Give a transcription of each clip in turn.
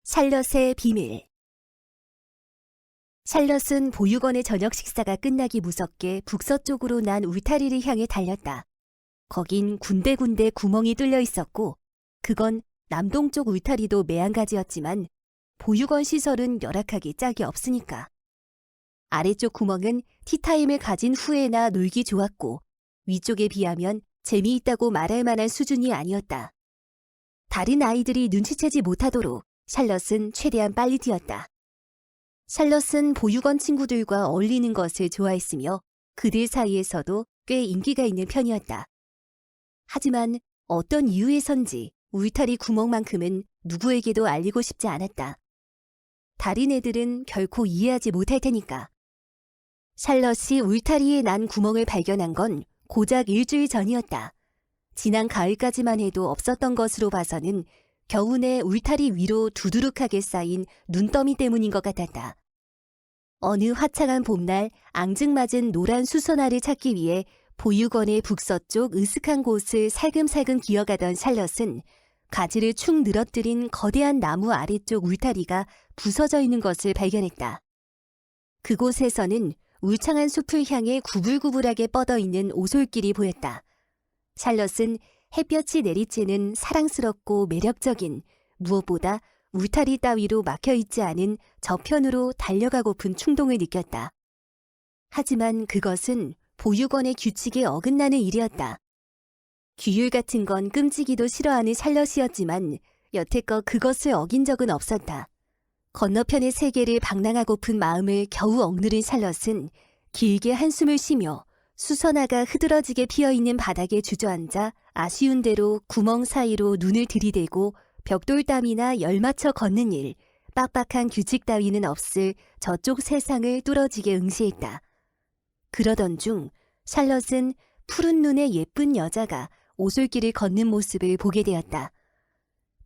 샬럿의 비밀. 샬럿은 보육원의 저녁 식사가 끝나기 무섭게 북서쪽으로 난 울타리를 향해 달렸다. 거긴 군데군데 구멍이 뚫려 있었고 그건 남동쪽 울타리도 매한가지였지만 보육원 시설은 열악하기 짝이 없으니까. 아래쪽 구멍은 티타임을 가진 후에나 놀기 좋았고 위쪽에 비하면 재미있다고 말할 만한 수준이 아니었다. 다른 아이들이 눈치채지 못하도록 샬럿은 최대한 빨리 뛰었다. 샬럿은 보육원 친구들과 어울리는 것을 좋아했으며 그들 사이에서도 꽤 인기가 있는 편이었다. 하지만 어떤 이유에선지 울타리 구멍만큼은 누구에게도 알리고 싶지 않았다. 다른 애들은 결코 이해하지 못할 테니까. 샬럿이 울타리에 난 구멍을 발견한 건 고작 일주일 전이었다. 지난 가을까지만 해도 없었던 것으로 봐서는 겨우내 울타리 위로 두두룩하게 쌓인 눈더미 때문인 것 같았다. 어느 화창한 봄날 앙증맞은 노란 수선화를 찾기 위해 보육원의 북서쪽 으슥한 곳을 살금살금 기어가던 샬럿은 가지를 축 늘어뜨린 거대한 나무 아래쪽 울타리가 부서져 있는 것을 발견했다. 그곳에서는 울창한 숲을 향해 구불구불하게 뻗어있는 오솔길이 보였다. 샬럿은 햇볕이 내리쬐는 사랑스럽고 매력적인, 무엇보다 울타리 따위로 막혀있지 않은 저편으로 달려가고픈 충동을 느꼈다. 하지만 그것은 보육원의 규칙에 어긋나는 일이었다. 규율 같은 건 끔찍이도 싫어하는 샬럿이었지만 여태껏 그것을 어긴 적은 없었다. 건너편의 세계를 방랑하고픈 마음을 겨우 억누른 샬럿은 길게 한숨을 쉬며 수선화가 흐드러지게 피어있는 바닥에 주저앉아 아쉬운 대로 구멍 사이로 눈을 들이대고 벽돌담이나 열맞춰 걷는 일, 빡빡한 규칙 따위는 없을 저쪽 세상을 뚫어지게 응시했다. 그러던 중 샬럿은 푸른 눈의 예쁜 여자가 오솔길을 걷는 모습을 보게 되었다.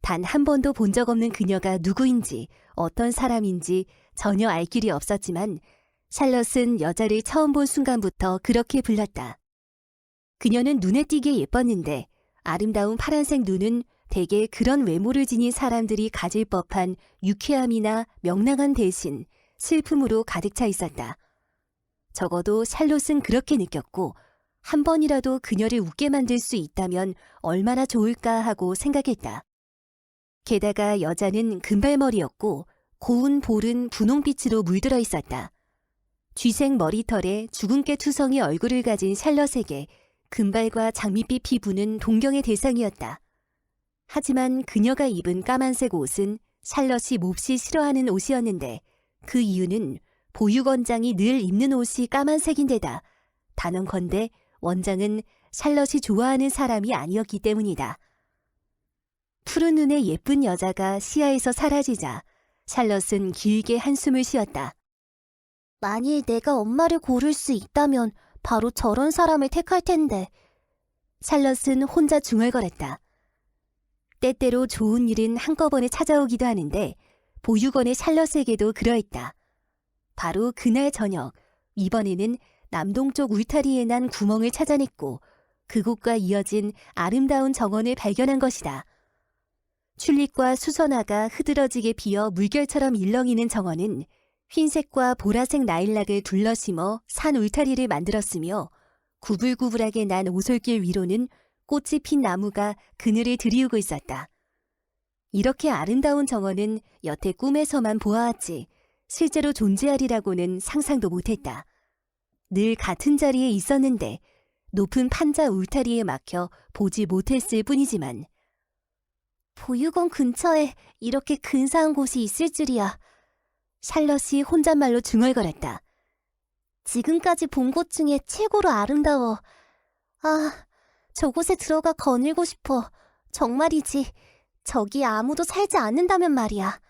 단 한 번도 본 적 없는 그녀가 누구인지 어떤 사람인지 전혀 알 길이 없었지만 샬럿은 여자를 처음 본 순간부터 그렇게 불렀다. 그녀는 눈에 띄게 예뻤는데 아름다운 파란색 눈은 대개 그런 외모를 지닌 사람들이 가질 법한 유쾌함이나 명랑한 대신 슬픔으로 가득 차 있었다. 적어도 샬롯은 그렇게 느꼈고 한 번이라도 그녀를 웃게 만들 수 있다면 얼마나 좋을까 하고 생각했다. 게다가 여자는 금발머리였고 고운 볼은 분홍빛으로 물들어 있었다. 쥐색 머리털에 주근깨 투성이 얼굴을 가진 샬럿에게 금발과 장밋빛 피부는 동경의 대상이었다. 하지만 그녀가 입은 까만색 옷은 샬럿이 몹시 싫어하는 옷이었는데 그 이유는 보육원장이 늘 입는 옷이 까만색인데다 단언컨대 원장은 샬럿이 좋아하는 사람이 아니었기 때문이다. 푸른 눈의 예쁜 여자가 시야에서 사라지자 샬럿은 길게 한숨을 쉬었다. 만일 내가 엄마를 고를 수 있다면 바로 저런 사람을 택할 텐데. 샬럿은 혼자 중얼거렸다. 때때로 좋은 일은 한꺼번에 찾아오기도 하는데 보육원의 샬럿에게도 그러했다. 바로 그날 저녁, 이번에는 남동쪽 울타리에 난 구멍을 찾아냈고 그곳과 이어진 아름다운 정원을 발견한 것이다. 튤립과 수선화가 흐드러지게 피어 물결처럼 일렁이는 정원은 흰색과 보라색 나일락을 둘러심어 산 울타리를 만들었으며 구불구불하게 난 오솔길 위로는 꽃이 핀 나무가 그늘을 드리우고 있었다. 이렇게 아름다운 정원은 여태 꿈에서만 보아왔지 실제로 존재하리라고는 상상도 못했다. 늘 같은 자리에 있었는데 높은 판자 울타리에 막혀 보지 못했을 뿐이지만 보육원 근처에 이렇게 근사한 곳이 있을 줄이야. 샬럿이 혼잣말로 중얼거렸다. 지금까지 본 곳 중에 최고로 아름다워. 아, 저곳에 들어가 거닐고 싶어. 정말이지. 저기 아무도 살지 않는다면 말이야.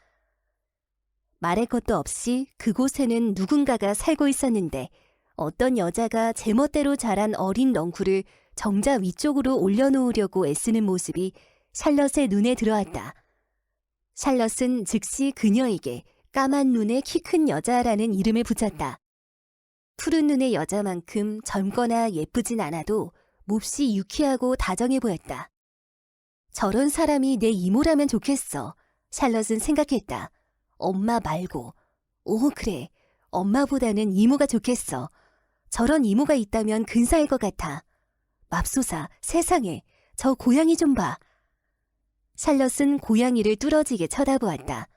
말할 것도 없이 그곳에는 누군가가 살고 있었는데 어떤 여자가 제멋대로 자란 어린 넝쿨을 정자 위쪽으로 올려놓으려고 애쓰는 모습이 샬럿의 눈에 들어왔다. 샬럿은 즉시 그녀에게 까만 눈의 키 큰 여자라는 이름을 붙였다. 푸른 눈의 여자만큼 젊거나 예쁘진 않아도 몹시 유쾌하고 다정해 보였다. 저런 사람이 내 이모라면 좋겠어. 샬럿은 생각했다. 엄마 말고. 오, 그래. 엄마보다는 이모가 좋겠어. 저런 이모가 있다면 근사할 것 같아. 맙소사, 세상에. 저 고양이 좀 봐. 샬럿은 고양이를 뚫어지게 쳐다보았다.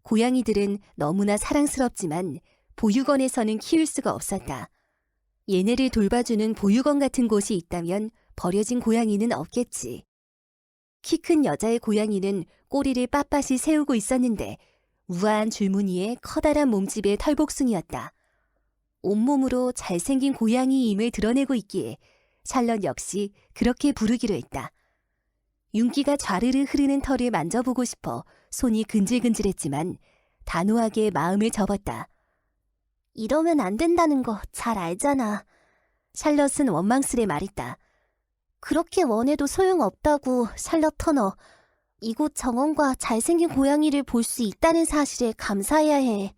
고양이들은 너무나 사랑스럽지만 보육원에서는 키울 수가 없었다. 얘네를 돌봐주는 보육원 같은 곳이 있다면 버려진 고양이는 없겠지. 키 큰 여자의 고양이는 꼬리를 빳빳이 세우고 있었는데 우아한 줄무늬에 커다란 몸집의 털복숭이였다. 온몸으로 잘생긴 고양이임을 드러내고 있기에 샬럿 역시 그렇게 부르기로 했다. 윤기가 좌르르 흐르는 털을 만져보고 싶어 손이 근질근질했지만 단호하게 마음을 접었다. 이러면 안 된다는 거 잘 알잖아. 샬럿은 원망스레 말했다. 그렇게 원해도 소용없다고, 샬럿 터너. 이곳 정원과 잘생긴 고양이를 볼 수 있다는 사실에 감사해야 해.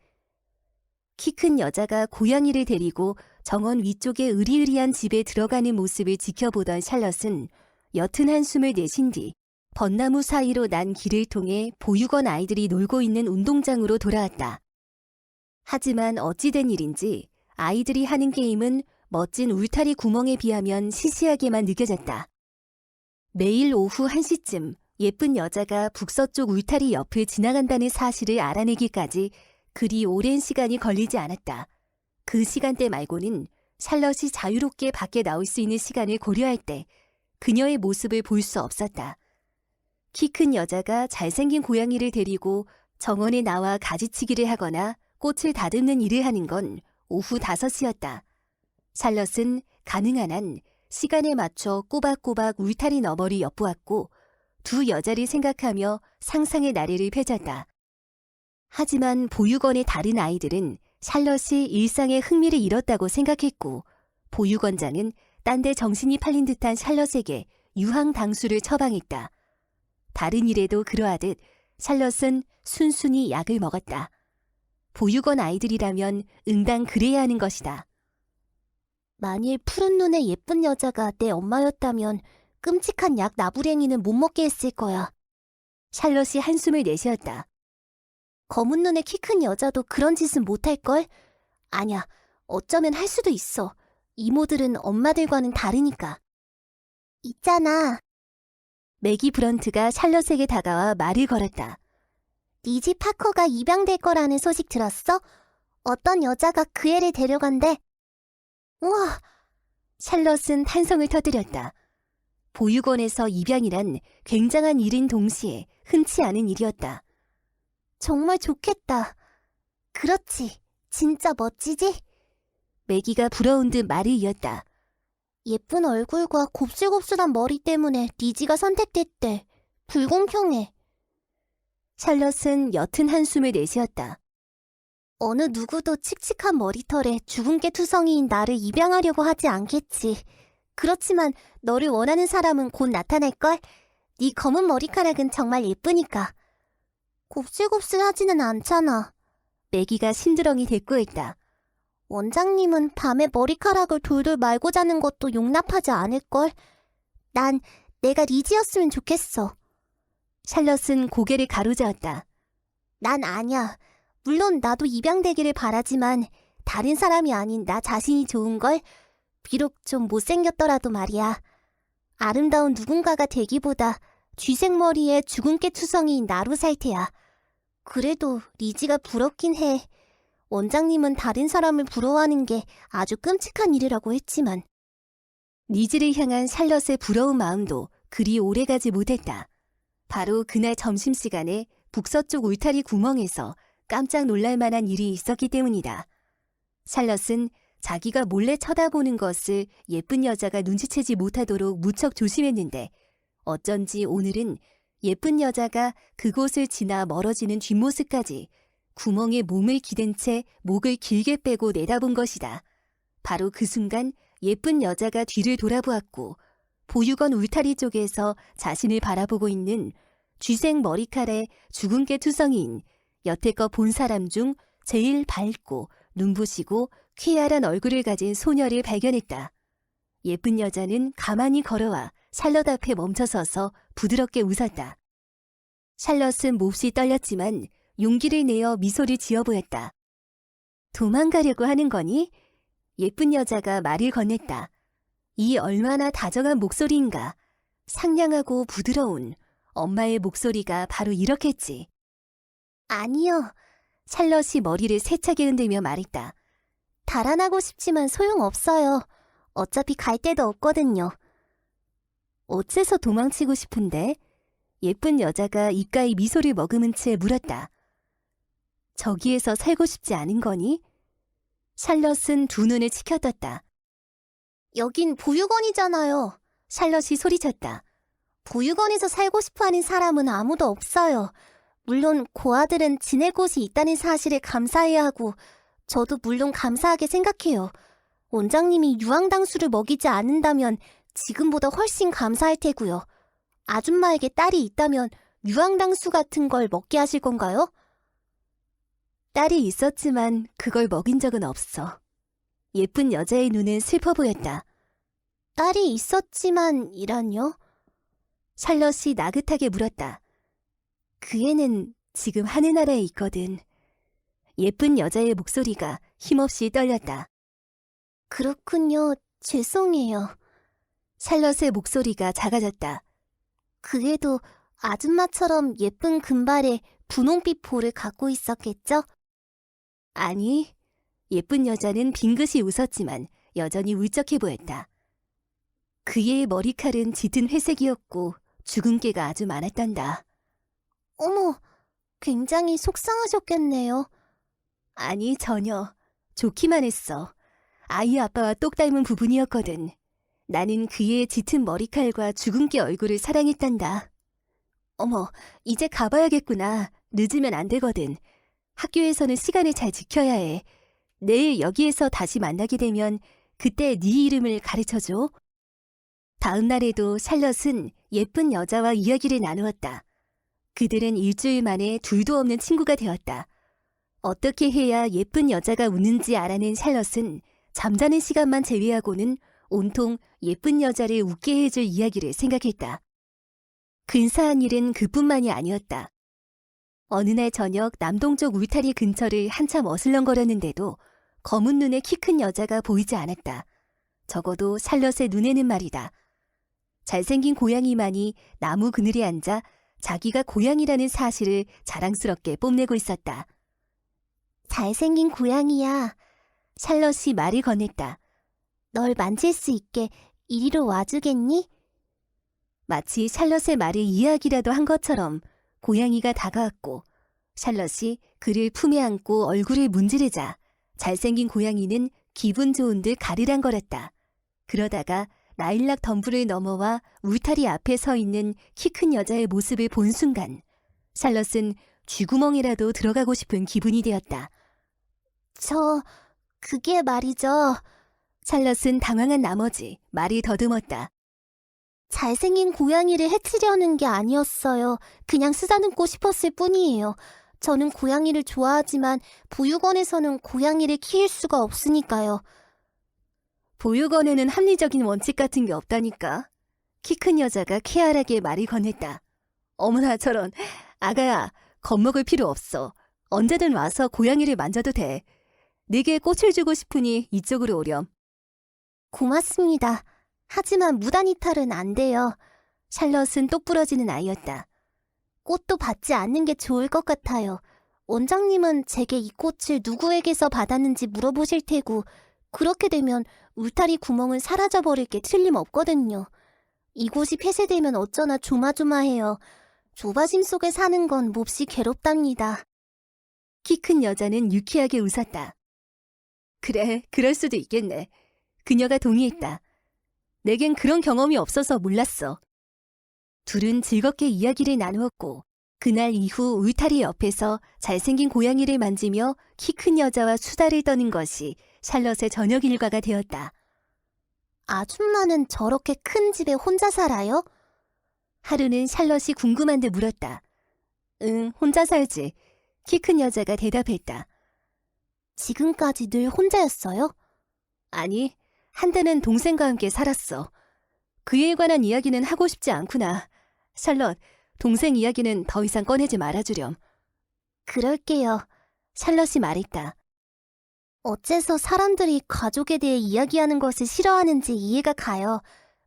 키 큰 여자가 고양이를 데리고 정원 위쪽의 으리으리한 집에 들어가는 모습을 지켜보던 샬럿은 옅은 한숨을 내쉰 뒤 벚나무 사이로 난 길을 통해 보육원 아이들이 놀고 있는 운동장으로 돌아왔다. 하지만 어찌된 일인지 아이들이 하는 게임은 멋진 울타리 구멍에 비하면 시시하게만 느껴졌다. 매일 오후 1시쯤 예쁜 여자가 북서쪽 울타리 옆을 지나간다는 사실을 알아내기까지 그리 오랜 시간이 걸리지 않았다. 그 시간대 말고는 샬럿이 자유롭게 밖에 나올 수 있는 시간을 고려할 때 그녀의 모습을 볼 수 없었다. 키 큰 여자가 잘생긴 고양이를 데리고 정원에 나와 가지치기를 하거나 꽃을 다듬는 일을 하는 건 오후 5시였다. 샬럿은 가능한 한 시간에 맞춰 꼬박꼬박 울타리 너머를 엿보았고 두 여자를 생각하며 상상의 나래를 펼쳤다. 하지만 보육원의 다른 아이들은 샬럿이 일상에 흥미를 잃었다고 생각했고 보육원장은 딴 데 정신이 팔린 듯한 샬럿에게 유황당수를 처방했다. 다른 일에도 그러하듯 샬럿은 순순히 약을 먹었다. 보육원 아이들이라면 응당 그래야 하는 것이다. 만일 푸른 눈의 예쁜 여자가 내 엄마였다면 끔찍한 약 나부랭이는 못 먹게 했을 거야. 샬럿이 한숨을 내쉬었다. 검은 눈의 키 큰 여자도 그런 짓은 못할걸? 아냐, 어쩌면 할 수도 있어. 이모들은 엄마들과는 다르니까. 있잖아. 매기 브런트가 샬럿에게 다가와 말을 걸었다. 니지 파커가 입양될 거라는 소식 들었어? 어떤 여자가 그 애를 데려간대. 우와! 샬럿은 탄성을 터뜨렸다. 보육원에서 입양이란 굉장한 일인 동시에 흔치 않은 일이었다. 정말 좋겠다. 그렇지. 진짜 멋지지? 매기가 부러운 듯 말을 이었다. 예쁜 얼굴과 곱슬곱슬한 머리 때문에 니지가 선택됐대. 불공평해. 샬럿은 옅은 한숨을 내쉬었다. 어느 누구도 칙칙한 머리털에 죽은 개 투성이인 나를 입양하려고 하지 않겠지. 그렇지만 너를 원하는 사람은 곧 나타날걸? 네 검은 머리카락은 정말 예쁘니까. 곱슬곱슬하지는 않잖아. 매기가 심드렁이 대꾸했다. 원장님은 밤에 머리카락을 돌돌 말고 자는 것도 용납하지 않을걸? 난 내가 리지였으면 좋겠어. 샬럿은 고개를 가로저었다. 난 아냐. 물론 나도 입양되기를 바라지만 다른 사람이 아닌 나 자신이 좋은걸? 비록 좀 못생겼더라도 말이야. 아름다운 누군가가 되기보다 쥐색머리에 죽은 개 투성이인 나로 살 테야. 그래도 리지가 부럽긴 해. 원장님은 다른 사람을 부러워하는 게 아주 끔찍한 일이라고 했지만. 리지를 향한 샬럿의 부러운 마음도 그리 오래가지 못했다. 바로 그날 점심시간에 북서쪽 울타리 구멍에서 깜짝 놀랄 만한 일이 있었기 때문이다. 샬럿은 자기가 몰래 쳐다보는 것을 예쁜 여자가 눈치채지 못하도록 무척 조심했는데 어쩐지 오늘은 예쁜 여자가 그곳을 지나 멀어지는 뒷모습까지 구멍에 몸을 기댄 채 목을 길게 빼고 내다본 것이다. 바로 그 순간 예쁜 여자가 뒤를 돌아보았고 보육원 울타리 쪽에서 자신을 바라보고 있는 쥐색 머리칼에 죽은 개 투성이인 여태껏 본 사람 중 제일 밝고 눈부시고 쾌활한 얼굴을 가진 소녀를 발견했다. 예쁜 여자는 가만히 걸어와 샬럿 앞에 멈춰서서 부드럽게 웃었다. 샬럿은 몹시 떨렸지만 용기를 내어 미소를 지어 보였다. 도망가려고 하는 거니? 예쁜 여자가 말을 건넸다. 이 얼마나 다정한 목소리인가. 상냥하고 부드러운 엄마의 목소리가 바로 이렇겠지. 아니요. 샬럿이 머리를 세차게 흔들며 말했다. 달아나고 싶지만 소용없어요. 어차피 갈 데도 없거든요. 어째서 도망치고 싶은데? 예쁜 여자가 입가에 미소를 머금은 채 물었다. 저기에서 살고 싶지 않은 거니? 샬럿은 두 눈을 치켜떴다. 여긴 보육원이잖아요. 샬럿이 소리쳤다. 보육원에서 살고 싶어하는 사람은 아무도 없어요. 물론 고아들은 지낼 곳이 있다는 사실에 감사해야 하고 저도 물론 감사하게 생각해요. 원장님이 유황당수를 먹이지 않는다면 지금보다 훨씬 감사할 테고요. 아줌마에게 딸이 있다면 유황당수 같은 걸 먹게 하실 건가요? 딸이 있었지만 그걸 먹인 적은 없어. 예쁜 여자의 눈은 슬퍼 보였다. 딸이 있었지만 이란요? 샬럿이 나긋하게 물었다. 그 애는 지금 하늘나라에 있거든. 예쁜 여자의 목소리가 힘없이 떨렸다. 그렇군요. 죄송해요. 샬럿의 목소리가 작아졌다. 그 애도 아줌마처럼 예쁜 금발에 분홍빛 볼을 갖고 있었겠죠? 아니, 예쁜 여자는 빙긋이 웃었지만 여전히 울적해 보였다. 그의 머리칼은 짙은 회색이었고 주근깨가 아주 많았단다. 어머, 굉장히 속상하셨겠네요. 아니, 전혀. 좋기만 했어. 아이 아빠와 똑 닮은 부분이었거든. 나는 그의 짙은 머리칼과 주근깨 얼굴을 사랑했단다. 어머, 이제 가봐야겠구나. 늦으면 안 되거든. 학교에서는 시간을 잘 지켜야 해. 내일 여기에서 다시 만나게 되면 그때 네 이름을 가르쳐줘. 다음 날에도 샬럿은 예쁜 여자와 이야기를 나누었다. 그들은 일주일 만에 둘도 없는 친구가 되었다. 어떻게 해야 예쁜 여자가 우는지 알아낸 샬럿은 잠자는 시간만 제외하고는 온통 예쁜 여자를 웃게 해줄 이야기를 생각했다. 근사한 일은 그뿐만이 아니었다. 어느 날 저녁 남동쪽 울타리 근처를 한참 어슬렁거렸는데도 검은 눈의 키 큰 여자가 보이지 않았다. 적어도 샬럿의 눈에는 말이다. 잘생긴 고양이만이 나무 그늘에 앉아 자기가 고양이라는 사실을 자랑스럽게 뽐내고 있었다. 잘생긴 고양이야. 샬럿이 말을 건넸다. 널 만질 수 있게 이리로 와주겠니? 마치 샬럿의 말을 이해하기라도 한 것처럼 고양이가 다가왔고 샬럿이 그를 품에 안고 얼굴을 문지르자 잘생긴 고양이는 기분 좋은 듯 가르랑거렸다. 그러다가 라일락 덤불을 넘어와 울타리 앞에 서 있는 키 큰 여자의 모습을 본 순간 샬럿은 쥐구멍이라도 들어가고 싶은 기분이 되었다. 그게 말이죠. 샬럿은 당황한 나머지 말이 더듬었다. 잘생긴 고양이를 해치려는 게 아니었어요. 그냥 쓰다듬고 싶었을 뿐이에요. 저는 고양이를 좋아하지만 보육원에서는 고양이를 키울 수가 없으니까요. 보육원에는 합리적인 원칙 같은 게 없다니까. 키 큰 여자가 쾌활하게 말을 건넸다. 어머나 저런. 아가야, 겁먹을 필요 없어. 언제든 와서 고양이를 만져도 돼. 네게 꽃을 주고 싶으니 이쪽으로 오렴. 고맙습니다. 하지만 무단 이탈은 안 돼요. 샬럿은 똑부러지는 아이였다. 꽃도 받지 않는 게 좋을 것 같아요. 원장님은 제게 이 꽃을 누구에게서 받았는지 물어보실 테고 그렇게 되면 울타리 구멍은 사라져버릴 게 틀림없거든요. 이곳이 폐쇄되면 어쩌나 조마조마해요. 조바심 속에 사는 건 몹시 괴롭답니다. 키 큰 여자는 유쾌하게 웃었다. 그래, 그럴 수도 있겠네. 그녀가 동의했다. 내겐 그런 경험이 없어서 몰랐어. 둘은 즐겁게 이야기를 나누었고 그날 이후 울타리 옆에서 잘생긴 고양이를 만지며 키 큰 여자와 수다를 떠는 것이 샬럿의 저녁 일과가 되었다. 아줌마는 저렇게 큰 집에 혼자 살아요? 하루는 샬럿이 궁금한 듯 물었다. 응, 혼자 살지. 키 큰 여자가 대답했다. 지금까지 늘 혼자였어요? 아니, 한때는 동생과 함께 살았어. 그에 관한 이야기는 하고 싶지 않구나. 샬럿, 동생 이야기는 더 이상 꺼내지 말아주렴. 그럴게요. 샬럿이 말했다. 어째서 사람들이 가족에 대해 이야기하는 것을 싫어하는지 이해가 가요.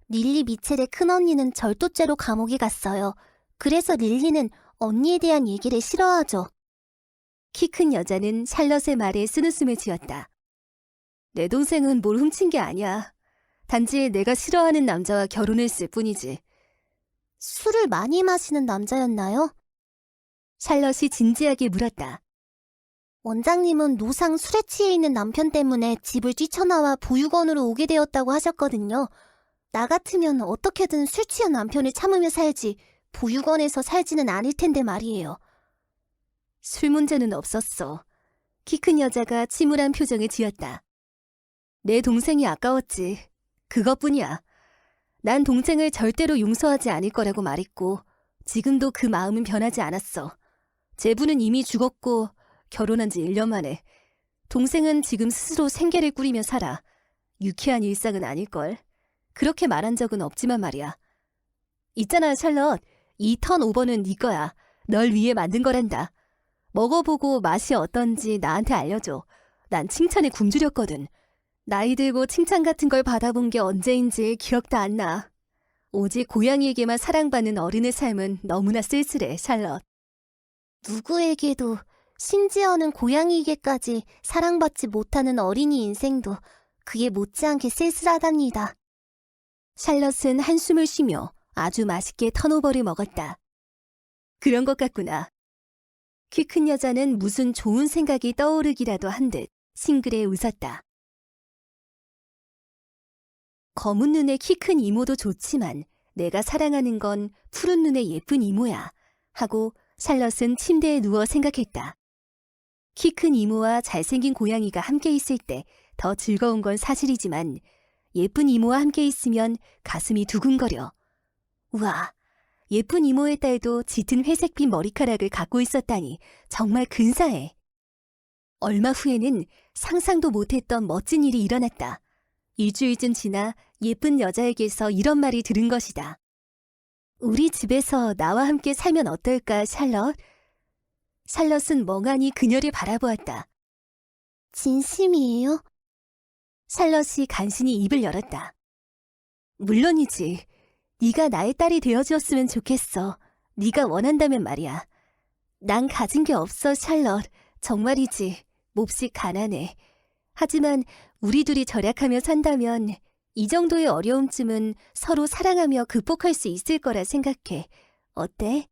릴리 미첼의 큰언니는 절도죄로 감옥에 갔어요. 그래서 릴리는 언니에 대한 얘기를 싫어하죠. 키 큰 여자는 샬럿의 말에 쓴웃음을 지었다. 내 동생은 뭘 훔친 게 아니야. 단지 내가 싫어하는 남자와 결혼했을 뿐이지. 술을 많이 마시는 남자였나요? 샬럿이 진지하게 물었다. 원장님은 노상 술에 취해 있는 남편 때문에 집을 뛰쳐나와 보육원으로 오게 되었다고 하셨거든요. 나 같으면 어떻게든 술 취한 남편을 참으며 살지 보육원에서 살지는 않을 텐데 말이에요. 술 문제는 없었어. 키 큰 여자가 침울한 표정을 지었다. 내 동생이 아까웠지. 그것뿐이야. 난 동생을 절대로 용서하지 않을 거라고 말했고 지금도 그 마음은 변하지 않았어. 제부는 이미 죽었고 결혼한 지 1년 만에. 동생은 지금 스스로 생계를 꾸리며 살아. 유쾌한 일상은 아닐걸. 그렇게 말한 적은 없지만 말이야. 있잖아 샬럿. 이 턴오버는 네 거야. 널 위해 만든 거란다. 먹어보고 맛이 어떤지 나한테 알려줘. 난 칭찬에 굶주렸거든. 나이 들고 칭찬 같은 걸 받아본 게 언제인지 기억도 안 나. 오직 고양이에게만 사랑받는 어른의 삶은 너무나 쓸쓸해, 샬럿. 누구에게도, 심지어는 고양이에게까지 사랑받지 못하는 어린이 인생도 그에 못지않게 쓸쓸하답니다. 샬럿은 한숨을 쉬며 아주 맛있게 턴오버를 먹었다. 그런 것 같구나. 키 큰 여자는 무슨 좋은 생각이 떠오르기라도 한 듯 싱그레 웃었다. 검은 눈의 키 큰 이모도 좋지만 내가 사랑하는 건 푸른 눈의 예쁜 이모야 하고 샬럿은 침대에 누워 생각했다. 키 큰 이모와 잘생긴 고양이가 함께 있을 때 더 즐거운 건 사실이지만 예쁜 이모와 함께 있으면 가슴이 두근거려. 우와, 예쁜 이모의 딸도 짙은 회색빛 머리카락을 갖고 있었다니 정말 근사해. 얼마 후에는 상상도 못했던 멋진 일이 일어났다. 일주일쯤 지나 예쁜 여자에게서 이런 말이 들은 것이다. 우리 집에서 나와 함께 살면 어떨까, 샬럿? 샬럿은 멍하니 그녀를 바라보았다. 진심이에요? 샬럿이 간신히 입을 열었다. 물론이지. 네가 나의 딸이 되어주었으면 좋겠어. 네가 원한다면 말이야. 난 가진 게 없어, 샬럿. 정말이지. 몹시 가난해. 하지만 우리 둘이 절약하며 산다면 이 정도의 어려움쯤은 서로 사랑하며 극복할 수 있을 거라 생각해. 어때?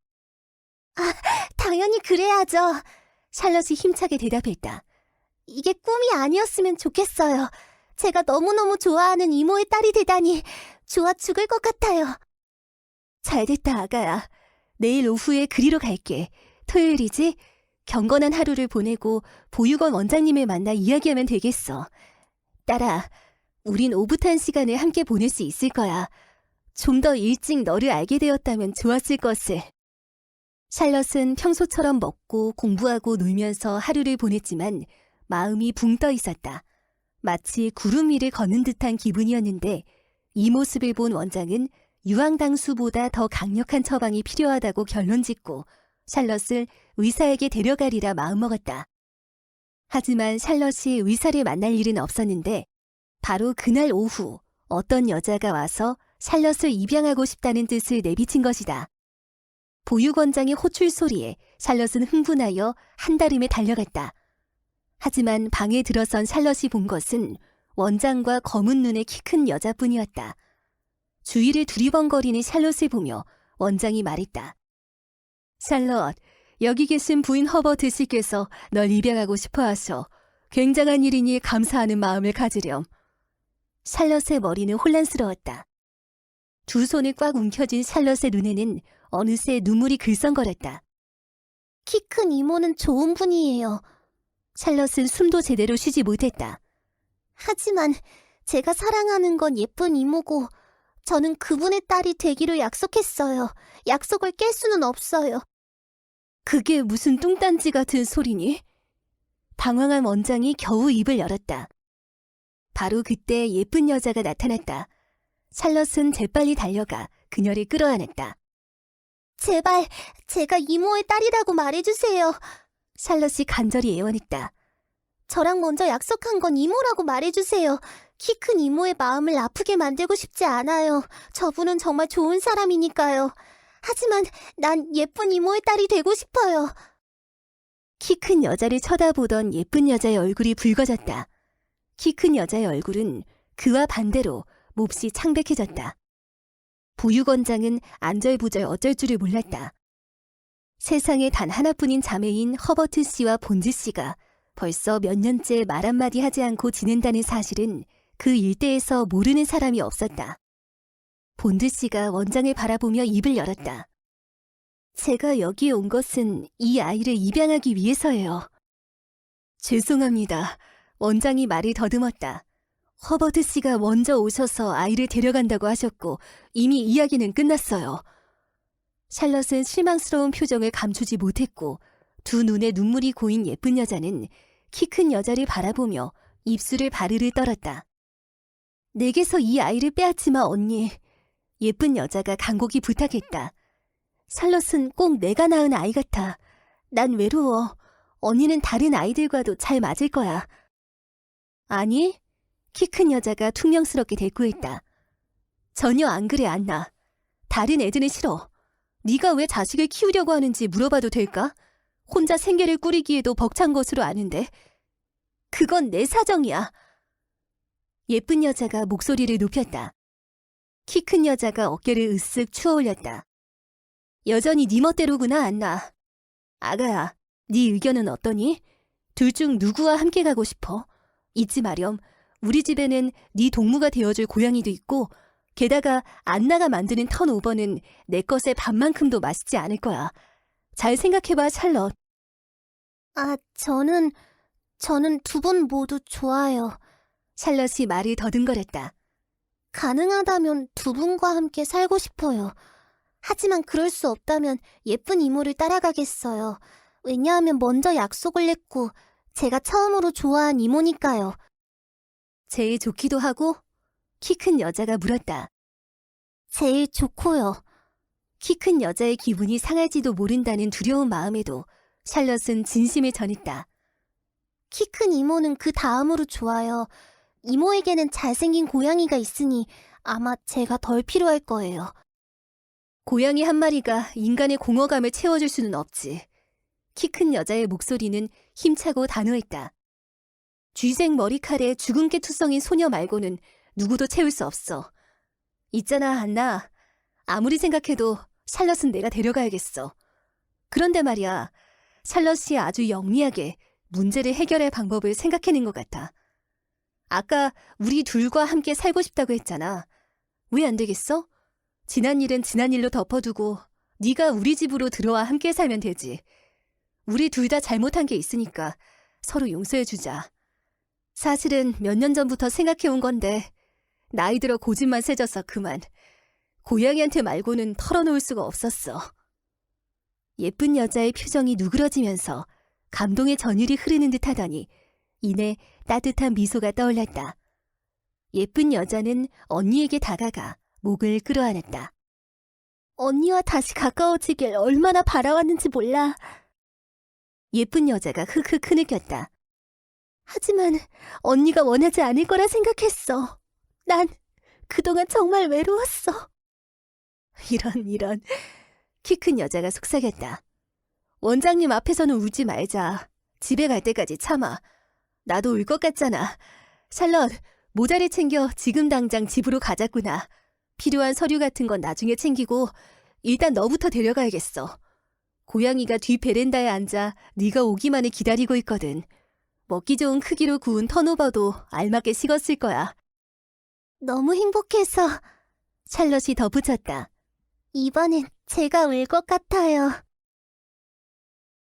아, 당연히 그래야죠. 샬럿이 힘차게 대답했다. 이게 꿈이 아니었으면 좋겠어요. 제가 너무너무 좋아하는 이모의 딸이 되다니 좋아 죽을 것 같아요. 잘됐다, 아가야. 내일 오후에 그리로 갈게. 토요일이지? 경건한 하루를 보내고 보육원 원장님을 만나 이야기하면 되겠어. 딸아, 우린 오붓한 시간을 함께 보낼 수 있을 거야. 좀 더 일찍 너를 알게 되었다면 좋았을 것을. 샬럿은 평소처럼 먹고 공부하고 놀면서 하루를 보냈지만 마음이 붕 떠 있었다. 마치 구름 위를 걷는 듯한 기분이었는데 이 모습을 본 원장은 유황당수보다 더 강력한 처방이 필요하다고 결론짓고 샬럿을 의사에게 데려가리라 마음먹었다. 하지만 샬럿이 의사를 만날 일은 없었는데 바로 그날 오후 어떤 여자가 와서 샬럿을 입양하고 싶다는 뜻을 내비친 것이다. 보육원장의 호출 소리에 샬럿은 흥분하여 한달음에 달려갔다. 하지만 방에 들어선 샬럿이 본 것은 원장과 검은 눈의 키 큰 여자뿐이었다. 주위를 두리번거리는 샬럿을 보며 원장이 말했다. 샬럿, 여기 계신 부인 허버트 씨께서 널 입양하고 싶어 하셔. 굉장한 일이니 감사하는 마음을 가지렴. 샬럿의 머리는 혼란스러웠다. 두 손을 꽉 움켜쥔 샬럿의 눈에는 어느새 눈물이 글썽거렸다. 키 큰 이모는 좋은 분이에요. 샬럿은 숨도 제대로 쉬지 못했다. 하지만 제가 사랑하는 건 예쁜 이모고 저는 그분의 딸이 되기로 약속했어요. 약속을 깰 수는 없어요. 그게 무슨 뚱딴지 같은 소리니? 당황한 원장이 겨우 입을 열었다. 바로 그때 예쁜 여자가 나타났다. 샬럿은 재빨리 달려가 그녀를 끌어안았다. 제발 제가 이모의 딸이라고 말해주세요. 샬럿이 간절히 애원했다. 저랑 먼저 약속한 건 이모라고 말해주세요. 키 큰 이모의 마음을 아프게 만들고 싶지 않아요. 저분은 정말 좋은 사람이니까요. 하지만 난 예쁜 이모의 딸이 되고 싶어요. 키 큰 여자를 쳐다보던 예쁜 여자의 얼굴이 붉어졌다. 키 큰 여자의 얼굴은 그와 반대로 몹시 창백해졌다. 보육원장은 안절부절 어쩔 줄을 몰랐다. 세상에 단 하나뿐인 자매인 허버트 씨와 본즈 씨가 벌써 몇 년째 말 한마디 하지 않고 지낸다는 사실은 그 일대에서 모르는 사람이 없었다. 본드 씨가 원장을 바라보며 입을 열었다. 제가 여기에 온 것은 이 아이를 입양하기 위해서예요. 죄송합니다. 원장이 말을 더듬었다. 허버트 씨가 먼저 오셔서 아이를 데려간다고 하셨고 이미 이야기는 끝났어요. 샬럿은 실망스러운 표정을 감추지 못했고 두 눈에 눈물이 고인 예쁜 여자는 키 큰 여자를 바라보며 입술을 바르르 떨었다. 내게서 이 아이를 빼앗지 마, 언니. 예쁜 여자가 간곡히 부탁했다. 샬럿은 꼭 내가 낳은 아이 같아. 난 외로워. 언니는 다른 아이들과도 잘 맞을 거야. 아니, 키 큰 여자가 퉁명스럽게 대꾸했다. 전혀 안 그래, 안나. 다른 애들은 싫어. 네가 왜 자식을 키우려고 하는지 물어봐도 될까? 혼자 생계를 꾸리기에도 벅찬 것으로 아는데. 그건 내 사정이야. 예쁜 여자가 목소리를 높였다. 키 큰 여자가 어깨를 으쓱 추어올렸다. 여전히 네 멋대로구나, 안나. 아가야, 네 의견은 어떠니? 둘 중 누구와 함께 가고 싶어? 잊지 마렴. 우리 집에는 네 동무가 되어줄 고양이도 있고 게다가 안나가 만드는 턴오버는 내 것의 반만큼도 맛있지 않을 거야. 잘 생각해봐, 샬럿. 저는 두 분 모두 좋아요. 샬럿이 말을 더듬거렸다. 가능하다면 두 분과 함께 살고 싶어요. 하지만 그럴 수 없다면 예쁜 이모를 따라가겠어요. 왜냐하면 먼저 약속을 했고 제가 처음으로 좋아한 이모니까요. 제일 좋기도 하고? 키 큰 여자가 물었다. 제일 좋고요. 키 큰 여자의 기분이 상할지도 모른다는 두려운 마음에도 샬럿은 진심을 전했다. 키 큰 이모는 그 다음으로 좋아요. 이모에게는 잘생긴 고양이가 있으니 아마 제가 덜 필요할 거예요. 고양이 한 마리가 인간의 공허감을 채워줄 수는 없지. 키 큰 여자의 목소리는 힘차고 단호했다. 쥐생 머리칼에 주근깨 투성인 소녀 말고는 누구도 채울 수 없어. 있잖아, 안나. 아무리 생각해도 샬럿은 내가 데려가야겠어. 그런데 말이야, 샬럿이 아주 영리하게 문제를 해결할 방법을 생각해낸 것 같아. 아까 우리 둘과 함께 살고 싶다고 했잖아. 왜 안 되겠어? 지난 일은 지난 일로 덮어두고 네가 우리 집으로 들어와 함께 살면 되지. 우리 둘 다 잘못한 게 있으니까 서로 용서해주자. 사실은 몇 년 전부터 생각해온 건데 나이 들어 고집만 세져서 그만. 고양이한테 말고는 털어놓을 수가 없었어. 예쁜 여자의 표정이 누그러지면서 감동의 전율이 흐르는 듯 하더니 이내 따뜻한 미소가 떠올랐다. 예쁜 여자는 언니에게 다가가 목을 끌어안았다. 언니와 다시 가까워지길 얼마나 바라왔는지 몰라. 예쁜 여자가 흑흑 흐느꼈다. 하지만 언니가 원하지 않을 거라 생각했어. 난 그동안 정말 외로웠어. 이런. 키 큰 여자가 속삭였다. 원장님 앞에서는 울지 말자. 집에 갈 때까지 참아. 나도 울 것 같잖아. 샬럿, 모자를 챙겨 지금 당장 집으로 가자꾸나. 필요한 서류 같은 건 나중에 챙기고 일단 너부터 데려가야겠어. 고양이가 뒤 베란다에 앉아 네가 오기만을 기다리고 있거든. 먹기 좋은 크기로 구운 턴오버도 알맞게 식었을 거야. 너무 행복해서 샬럿이 덧붙였다. 이번엔 제가 울 것 같아요.